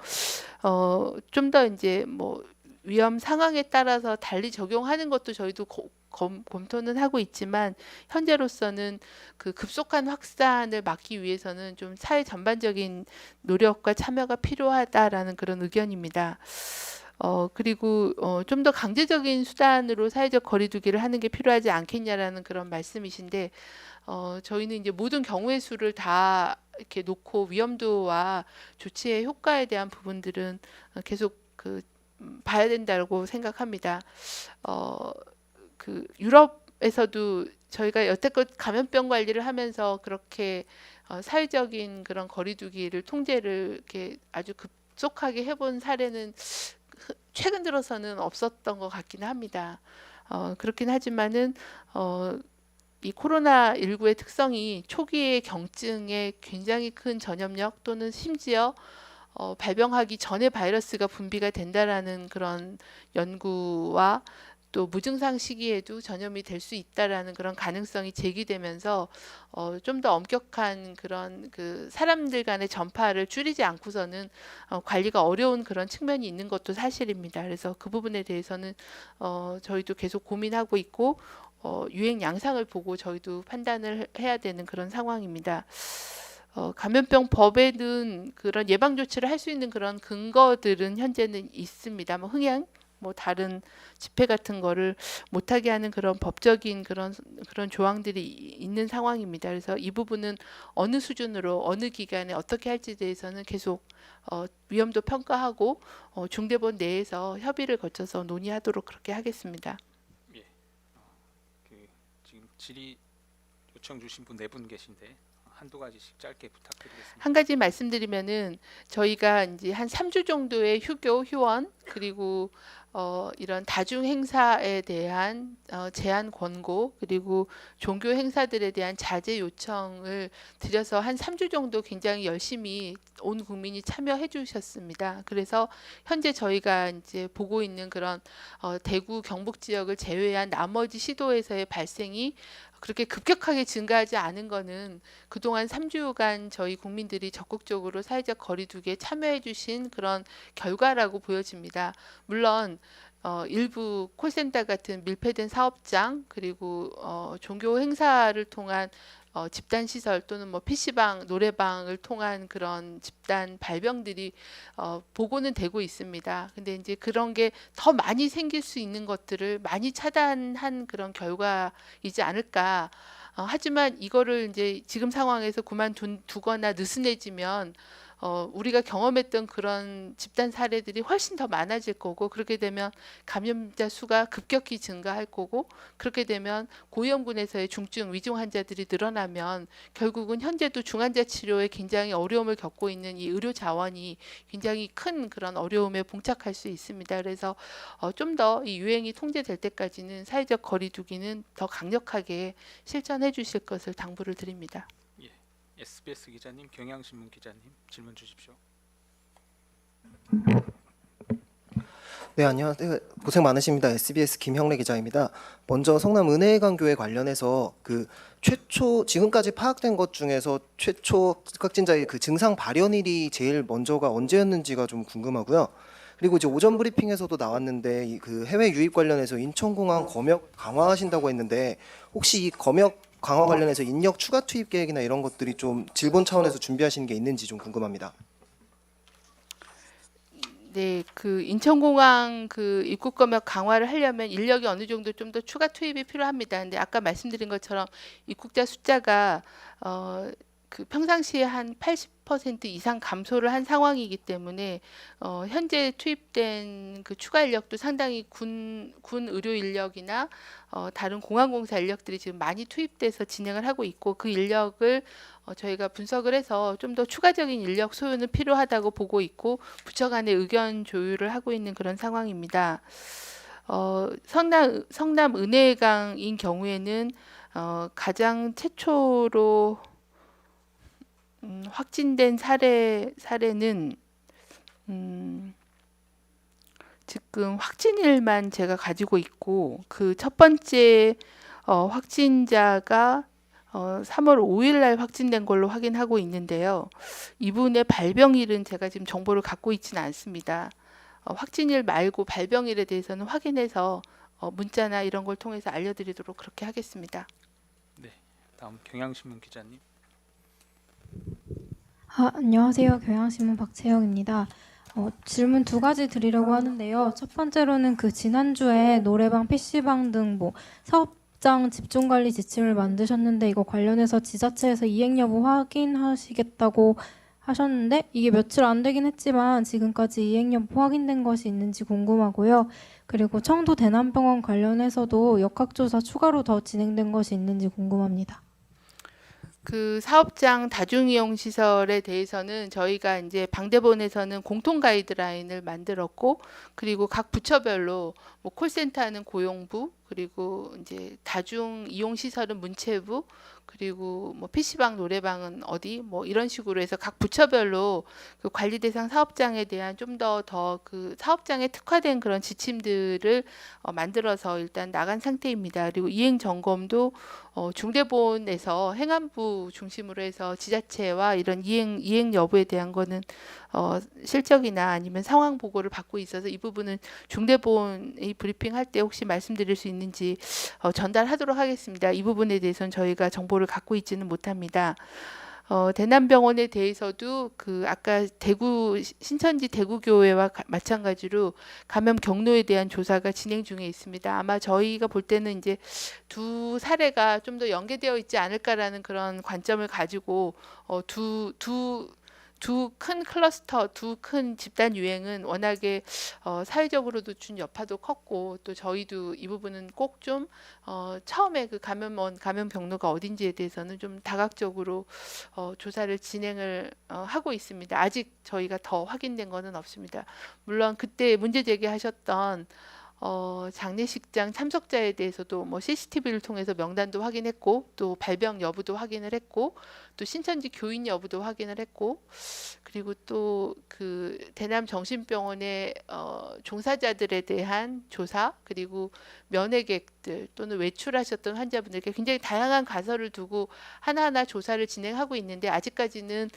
좀 더 이제 뭐 위험 상황에 따라서 달리 적용하는 것도 저희도 검토는 하고 있지만 현재로서는 그 급속한 확산을 막기 위해서는 좀 사회 전반적인 노력과 참여가 필요하다라는 그런 의견입니다. 그리고 좀 더 강제적인 수단으로 사회적 거리두기를 하는 게 필요하지 않겠냐라는 그런 말씀이신데 저희는 이제 모든 경우의 수를 다 이렇게 놓고 위험도와 조치의 효과에 대한 부분들은 계속 봐야 된다고 생각합니다. 유럽에서도 저희가 여태껏 감염병 관리를 하면서 그렇게 사회적인 그런 거리두기를 통제를 이렇게 아주 급속하게 해본 사례는 최근 들어서는 없었던 것 같기는 합니다. 그렇긴 하지만은 이 코로나19의 특성이 초기의 경증에 굉장히 큰 전염력 또는 심지어 발병하기 전에 바이러스가 분비가 된다라는 그런 연구와 또 무증상 시기에도 전염이 될 수 있다라는 그런 가능성이 제기되면서 좀 더 엄격한 그런 사람들 간의 전파를 줄이지 않고서는 관리가 어려운 그런 측면이 있는 것도 사실입니다. 그래서 그 부분에 대해서는 저희도 계속 고민하고 있고 유행 양상을 보고 저희도 판단을 해야 되는 그런 상황입니다. 감염병 법에는 그런 예방 조치를 할 수 있는 그런 근거들은 현재는 있습니다. 뭐 뭐 다른 집회 같은 거를 못하게 하는 그런 법적인 그런 조항들이 있는 상황입니다. 그래서 이 부분은 어느 수준으로 어느 기간에 어떻게 할지에 대해서는 계속 위험도 평가하고 중대본 내에서 협의를 거쳐서 논의하도록 그렇게 하겠습니다. 예. 그 지금 질의 요청 주신 분 4분 계신데 한두 가지씩 짧게 부탁드리겠습니다. 한 가지 말씀드리면은 저희가 이제 한 3주 정도의 휴교 휴원 그리고 이런 다중 행사에 대한 제한 권고 그리고 종교 행사들에 대한 자제 요청을 드려서 한 3주 정도 굉장히 열심히 온 국민이 참여해 주셨습니다. 그래서 현재 저희가 이제 보고 있는 그런 대구 경북 지역을 제외한 나머지 시도에서의 발생이 그렇게 급격하게 증가하지 않은 거는 그동안 3주간 저희 국민들이 적극적으로 사회적 거리두기에 참여해 주신 그런 결과라고 보여집니다. 물론 일부 콜센터 같은 밀폐된 사업장 그리고 종교 행사를 통한 집단 시설 또는 뭐 PC방, 노래방을 통한 그런 집단 발병들이 보고는 되고 있습니다. 근데 이제 그런 게 더 많이 생길 수 있는 것들을 많이 차단한 그런 결과이지 않을까. 하지만 이거를 이제 지금 상황에서 그만두거나 느슨해지면 우리가 경험했던 그런 집단 사례들이 훨씬 더 많아질 거고 그렇게 되면 감염자 수가 급격히 증가할 거고 그렇게 되면 고위험군에서의 중증 위중 환자들이 늘어나면 결국은 현재도 중환자 치료에 굉장히 어려움을 겪고 있는 이 의료 자원이 굉장히 큰 그런 어려움에 봉착할 수 있습니다. 그래서 좀 더 이 유행이 통제될 때까지는 사회적 거리두기는 더 강력하게 실천해 주실 것을 당부를 드립니다. SBS 기자님, 경향신문 기자님 질문 주십시오. 네, 안녕하세요. 고생 많으십니다. SBS 김형래 기자입니다. 먼저 성남 은혜강교회 관련해서 그 최초 지금까지 파악된 것 중에서 최초 확진자의 그 증상 발현일이 제일 먼저가 언제였는지가 좀 궁금하고요. 그리고 이제 오전 브리핑에서도 나왔는데 그 해외 유입 관련해서 인천공항 검역 강화하신다고 했는데 혹시 이 검역 강화 관련해서 인력 추가 투입 계획이나 이런 것들이 좀 질본 차원에서 준비하시는 게 있는지 좀 궁금합니다. 네, 그 인천공항 그 입국 검역 강화를 하려면 인력이 어느 정도 좀 더 추가 투입이 필요합니다. 근데 아까 말씀드린 것처럼 입국자 숫자가 그 평상시에 한 80% 이상 감소를 한 상황이기 때문에 현재 투입된 그 추가 인력도 상당히 군 의료 인력이나 다른 공항공사 인력들이 지금 많이 투입돼서 진행을 하고 있고 그 인력을 저희가 분석을 해서 좀 더 추가적인 인력 소요는 필요하다고 보고 있고 부처 간의 의견 조율을 하고 있는 그런 상황입니다. 성남 은혜강인 경우에는 가장 최초로 확진된 사례는 지금 확진일만 제가 가지고 있고 그 첫 번째 확진자가 3월 5일 날 확진된 걸로 확인하고 있는데요. 이분의 발병일은 제가 지금 정보를 갖고 있지는 않습니다. 확진일 말고 발병일에 대해서는 확인해서 문자나 이런 걸 통해서 알려드리도록 그렇게 하겠습니다. 네, 다음 경향신문 기자님. 안녕하세요. 경향신문 박채영입니다. 질문 2가지 드리려고 하는데요. 첫 번째로는 그 지난주에 노래방, PC방 등 뭐 사업장 집중관리 지침을 만드셨는데 이거 관련해서 지자체에서 이행 여부 확인하시겠다고 하셨는데 이게 며칠 안 되긴 했지만 지금까지 이행 여부 확인된 것이 있는지 궁금하고요. 그리고 청도 대남병원 관련해서도 역학조사 추가로 더 진행된 것이 있는지 궁금합니다. 그 사업장 다중이용 시설에 대해서는 저희가 이제 방대본에서는 공통 가이드라인을 만들었고 그리고 각 부처별로 뭐 콜센터는 고용부 그리고 이제 다중 이용 시설은 문체부 그리고 뭐 PC방 노래방은 어디 뭐 이런 식으로 해서 각 부처별로 그 관리 대상 사업장에 대한 좀 더 그 사업장에 특화된 그런 지침들을 만들어서 일단 나간 상태입니다. 그리고 이행 점검도 중대본에서 행안부 중심으로 해서 지자체와 이런 이행 여부에 대한 거는 실적이나 아니면 상황 보고를 받고 있어서 이 부분은 중대본이 브리핑할 때 혹시 말씀드릴 수 있는지 전달하도록 하겠습니다. 이 부분에 대해서는 저희가 정보를 갖고 있지는 못합니다. 대남병원에 대해서도 그 아까 대구 신천지 대구교회와 마찬가지로 감염 경로에 대한 조사가 진행 중에 있습니다. 아마 저희가 볼 때는 이제 두 사례가 좀 더 연계되어 있지 않을까라는 그런 관점을 가지고 두 큰 클러스터, 두 큰 집단 유행은 워낙에 사회적으로도 준 여파도 컸고 또 저희도 이 부분은 꼭 좀 처음에 그 감염 경로가 어딘지에 대해서는 좀 다각적으로 조사를 진행을 하고 있습니다. 아직 저희가 더 확인된 거는 없습니다. 물론 그때 문제 제기하셨던 장례식장 참석자에 대해서도 뭐 CCTV를 통해서 명단도 확인했고 또 발병 여부도 확인을 했고 또 신천지 교인 여부도 확인을 했고 그리고 또 그 대남 정신병원의 종사자들에 대한 조사 그리고 면회객들 또는 외출하셨던 환자분들께 굉장히 다양한 가설을 두고 하나하나 조사를 진행하고 있는데 아직까지는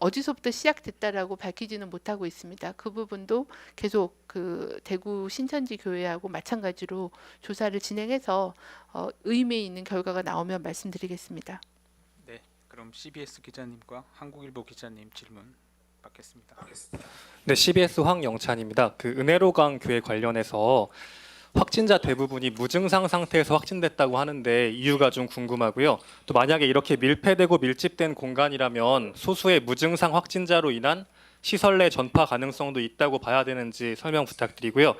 어디서부터 시작됐다라고 밝히지는 못하고 있습니다. 그 부분도 계속 그 대구 신천지 교회하고 마찬가지로 조사를 진행해서 의미 있는 결과가 나오면 말씀드리겠습니다. 네, 그럼 CBS 기자님과 한국일보 기자님 질문 받겠습니다. 네, CBS 황영찬입니다. 그 은혜로강 교회 관련해서 확진자 대부분이 무증상 상태에서 확진됐다고 하는데 이유가 좀 궁금하고요. 또 만약에 이렇게 밀폐되고 밀집된 공간이라면 소수의 무증상 확진자로 인한 시설 내 전파 가능성도 있다고 봐야 되는지 설명 부탁드리고요.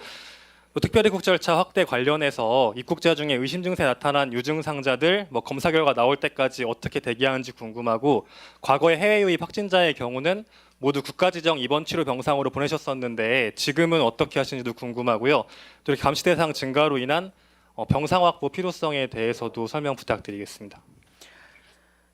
또 특별입국 절차 확대 관련해서 입국자 중에 의심 증세 나타난 유증상자들 검사 결과 나올 때까지 어떻게 대기하는지 궁금하고 과거에 해외 유입 확진자의 경우는 모두 국가지정 입원 치료 병상으로 보내셨었는데 지금은 어떻게 하시는지도 궁금하고요. 또 이렇게 감시 대상 증가로 인한 병상 확보 필요성에 대해서도 설명 부탁드리겠습니다.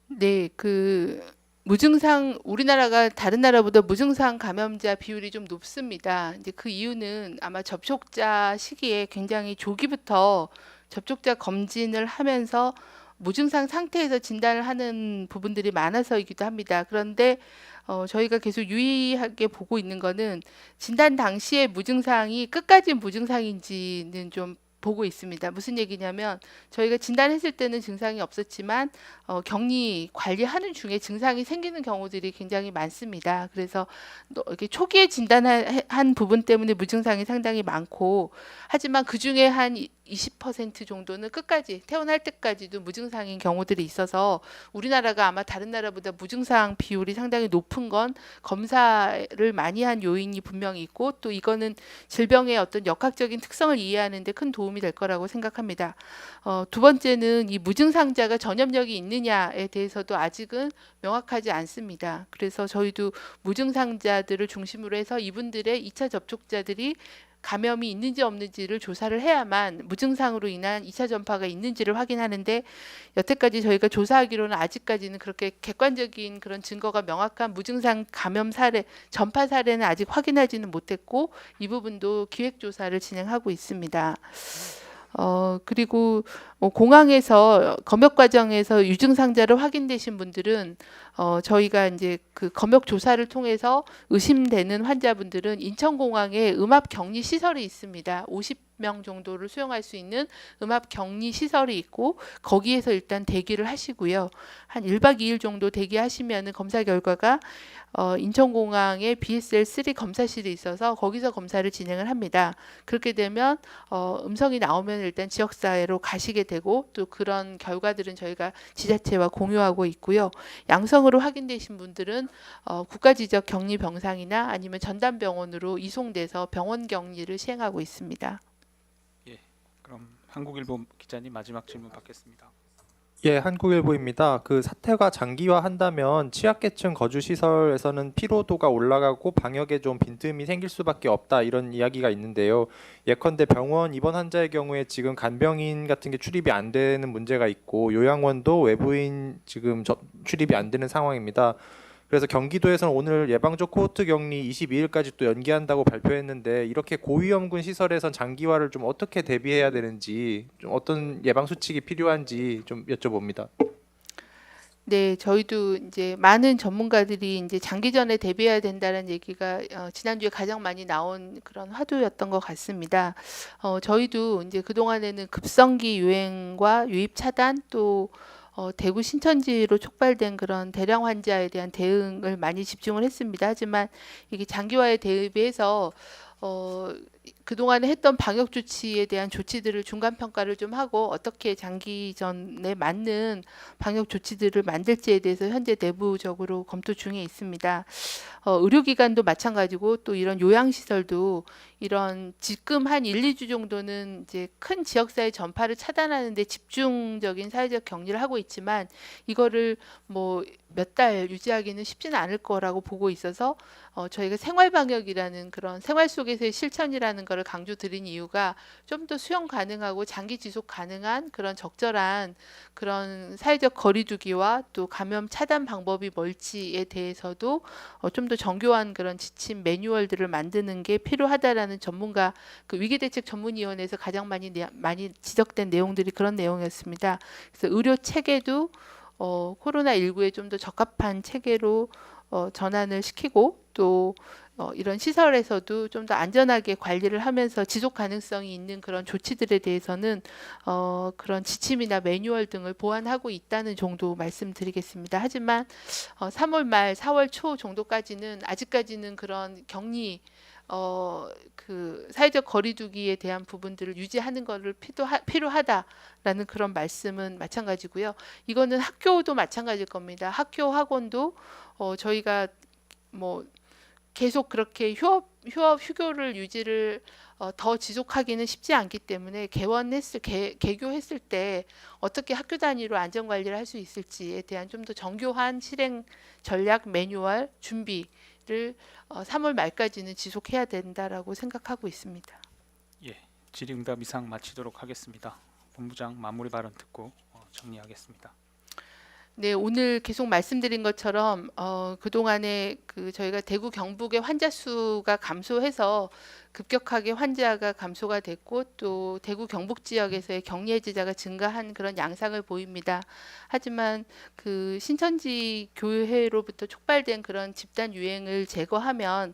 네, 그 무증상 우리나라가 다른 나라보다 무증상 감염자 비율이 좀 높습니다. 이제 그 이유는 아마 접촉자 시기에 굉장히 조기부터 접촉자 검진을 하면서 무증상 상태에서 진단을 하는 부분들이 많아서이기도 합니다. 그런데 저희가 계속 유의하게 보고 있는 거는 진단 당시에 무증상이 끝까지 무증상인지는 좀 보고 있습니다. 무슨 얘기냐면 저희가 진단했을 때는 증상이 없었지만 격리 관리하는 중에 증상이 생기는 경우들이 굉장히 많습니다. 그래서 이렇게 초기에 진단한 부분 때문에 무증상이 상당히 많고 하지만 그 중에 한 20% 정도는 끝까지 태어날 때까지도 무증상인 경우들이 있어서 우리나라가 아마 다른 나라보다 무증상 비율이 상당히 높은 건 검사를 많이 한 요인이 분명히 있고 또 이거는 질병의 어떤 역학적인 특성을 이해하는 데 큰 도움이 될 거라고 생각합니다. 두 번째는 이 무증상자가 전염력이 있느냐에 대해서도 아직은 명확하지 않습니다. 그래서 저희도 무증상자들을 중심으로 해서 이분들의 2차 접촉자들이 감염이 있는지 없는지를 조사를 해야만 무증상으로 인한 2차 전파가 있는지를 확인하는데 여태까지 저희가 조사하기로는 아직까지는 그렇게 객관적인 그런 증거가 명확한 무증상 감염 사례, 전파 사례는 아직 확인하지는 못했고 이 부분도 기획 조사를 진행하고 있습니다. 그리고 공항에서 검역 과정에서 유증상자로 확인되신 분들은 저희가 이제 그 검역 조사를 통해서 의심되는 환자분들은 인천공항에 음압 격리 시설이 있습니다. 50명 정도를 수용할 수 있는 음압 격리 시설이 있고 거기에서 일단 대기를 하시고요. 한 1박 2일 정도 대기하시면은 검사 결과가 인천공항에 BSL-3 검사실이 있어서 거기서 검사를 진행을 합니다. 그렇게 되면 음성이 나오면 일단 지역사회로 가시게 되고 또 그런 결과들은 저희가 지자체와 공유하고 있고요. 양성으로 확인되신 분들은 국가지적 격리 병상이나 아니면 전담병원으로 이송돼서 병원 격리를 시행하고 있습니다. 예, 그럼 한국일보 기자님 마지막 질문 받겠습니다. 예, 한국일보입니다. 그 사태가 장기화한다면 취약계층 거주 시설에서는 피로도가 올라가고 방역에 좀 빈틈이 생길 수밖에 없다 이런 이야기가 있는데요. 예컨대 병원 입원 환자의 경우에 지금 간병인 같은 게 출입이 안 되는 문제가 있고 요양원도 외부인 지금 출입이 안 되는 상황입니다. 그래서 경기도에서는 오늘 예방적 코호트 격리 22일까지 또 연기한다고 발표했는데 이렇게 고위험군 시설에선 장기화를 좀 어떻게 대비해야 되는지 좀 어떤 예방 수칙이 필요한지 좀 여쭤봅니다. 네, 저희도 이제 많은 전문가들이 이제 장기전에 대비해야 된다는 얘기가 지난주에 가장 많이 나온 그런 화두였던 것 같습니다. 저희도 이제 그동안에는 급성기 유행과 유입 차단 또 대구 신천지로 촉발된 그런 대량 환자에 대한 대응을 많이 집중을 했습니다. 하지만 이게 장기화에 대비해서 그동안에 했던 방역 조치에 대한 조치들을 중간 평가를 좀 하고 어떻게 장기전에 맞는 방역 조치들을 만들지에 대해서 현재 내부적으로 검토 중에 있습니다. 의료기관도 마찬가지고 또 이런 요양시설도 이런 지금 한 1, 2주 정도는 이제 큰 지역사회 전파를 차단하는 데 집중적인 사회적 격리를 하고 있지만 이거를 뭐 몇 달 유지하기는 쉽지는 않을 거라고 보고 있어서 저희가 생활방역이라는 그런 생활 속에서의 실천이라는 거를 강조드린 이유가 좀 더 수용 가능하고 장기 지속 가능한 그런 적절한 그런 사회적 거리두기와 또 감염 차단 방법이 뭘지에 대해서도 좀 더 정교한 그런 지침 매뉴얼들을 만드는 게 필요하다라는 전문가 그 위기대책 전문위원회에서 가장 많이 지적된 내용들이 그런 내용이었습니다. 그래서 의료 체계도 코로나19에 좀 더 적합한 체계로 전환을 시키고 또 이런 시설에서도 좀 더 안전하게 관리를 하면서 지속 가능성이 있는 그런 조치들에 대해서는 그런 지침이나 매뉴얼 등을 보완하고 있다는 정도 말씀드리겠습니다. 하지만 3월 말 4월 초 정도까지는 아직까지는 그런 격리 그 사회적 거리두기에 대한 부분들을 유지하는 것을 필요하다라는 그런 말씀은 마찬가지고요. 이거는 학교도 마찬가지일 겁니다. 학교 학원도 저희가 뭐 계속 그렇게 휴교를 유지를 더 지속하기는 쉽지 않기 때문에 개교했을 때 어떻게 학교 단위로 안전 관리를 할 수 있을지에 대한 좀 더 정교한 실행 전략 매뉴얼 준비를 3월 말까지는 지속해야 된다라고 생각하고 있습니다. 예, 질의응답 이상 마치도록 하겠습니다. 본부장 마무리 발언 듣고 정리하겠습니다. 네, 오늘 계속 말씀드린 것처럼 그동안에 저희가 대구 경북의 환자 수가 감소해서 급격하게 환자가 감소가 됐고 또 대구 경북 지역에서의 격리 해제자가 증가한 그런 양상을 보입니다. 하지만 그 신천지 교회로부터 촉발된 그런 집단 유행을 제거하면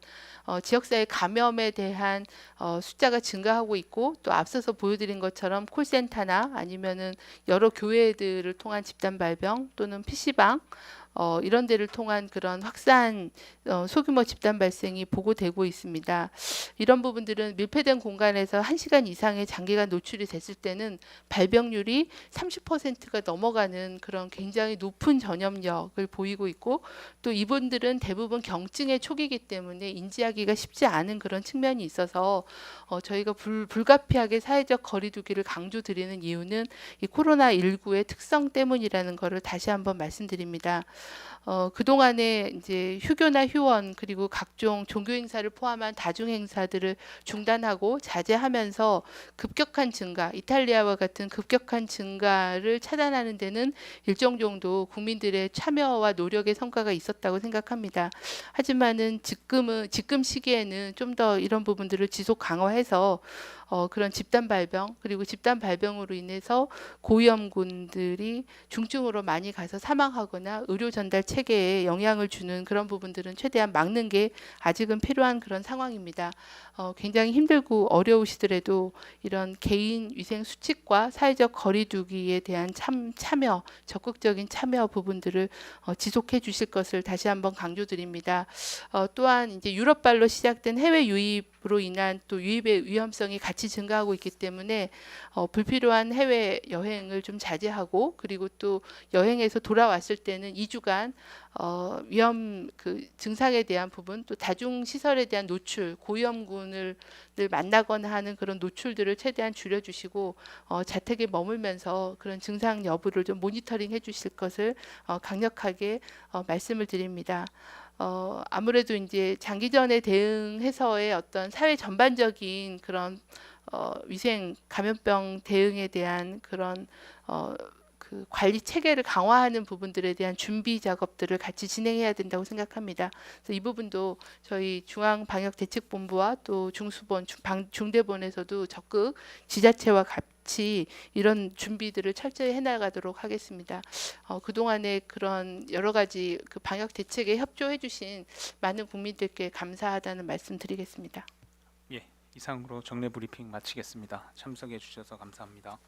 지역사회 감염에 대한 숫자가 증가하고 있고 또 앞서서 보여드린 것처럼 콜센터나 아니면은 여러 교회들을 통한 집단 발병 또는 PC방 이런 데를 통한 그런 확산 소규모 집단 발생이 보고되고 있습니다. 이런 부분들은 밀폐된 공간에서 1시간 이상의 장기간 노출이 됐을 때는 발병률이 30%가 넘어가는 그런 굉장히 높은 전염력을 보이고 있고 또 이분들은 대부분 경증의 초기이기 때문에 인지하기가 쉽지 않은 그런 측면이 있어서 저희가 불가피하게 사회적 거리두기를 강조드리는 이유는 이 코로나19의 특성 때문이라는 것을 다시 한번 말씀드립니다. 그동안에 이제 휴교나 휴원 그리고 각종 종교 행사를 포함한 다중 행사들을 중단하고 자제하면서 급격한 증가, 이탈리아와 같은 급격한 증가를 차단하는 데는 일정 정도 국민들의 참여와 노력의 성과가 있었다고 생각합니다. 하지만은 지금 시기에는 좀 더 이런 부분들을 지속 강화해서 그런 집단 발병 그리고 집단 발병으로 인해서 고위험군들이 중증으로 많이 가서 사망하거나 의료 전달 체계에 영향을 주는 그런 부분들은 최대한 막는 게 아직은 필요한 그런 상황입니다. 굉장히 힘들고 어려우시더라도 이런 개인 위생 수칙과 사회적 거리두기에 대한 참여, 적극적인 참여 부분들을 지속해 주실 것을 다시 한번 강조드립니다. 또한 이제 유럽발로 시작된 해외 유입으로 인한 또 유입의 위험성이 같이 증가하고 있기 때문에 불필요한 해외 여행을 좀 자제하고 그리고 또 여행에서 돌아왔을 때는 2주간 위험 증상에 대한 부분 또 다중 시설에 대한 노출 고위험군을 만나거나 하는 그런 노출들을 최대한 줄여주시고 자택에 머물면서 그런 증상 여부를 좀 모니터링 해주실 것을 강력하게 말씀을 드립니다. 아무래도 이제 장기전에 대응해서의 어떤 사회 전반적인 그런 위생 감염병 대응에 대한 그런 그 관리 체계를 강화하는 부분들에 대한 준비 작업들을 같이 진행해야 된다고 생각합니다. 그래서 이 부분도 저희 중앙방역대책본부와 또 중수본, 중대본에서도 적극 지자체와 같이 이런 준비들을 철저히 해나가도록 하겠습니다. 그동안에 그런 여러 가지 그 방역 대책에 협조해 주신 많은 국민들께 감사하다는 말씀 드리겠습니다. 예, 이상으로 정례 브리핑 마치겠습니다. 참석해 주셔서 감사합니다.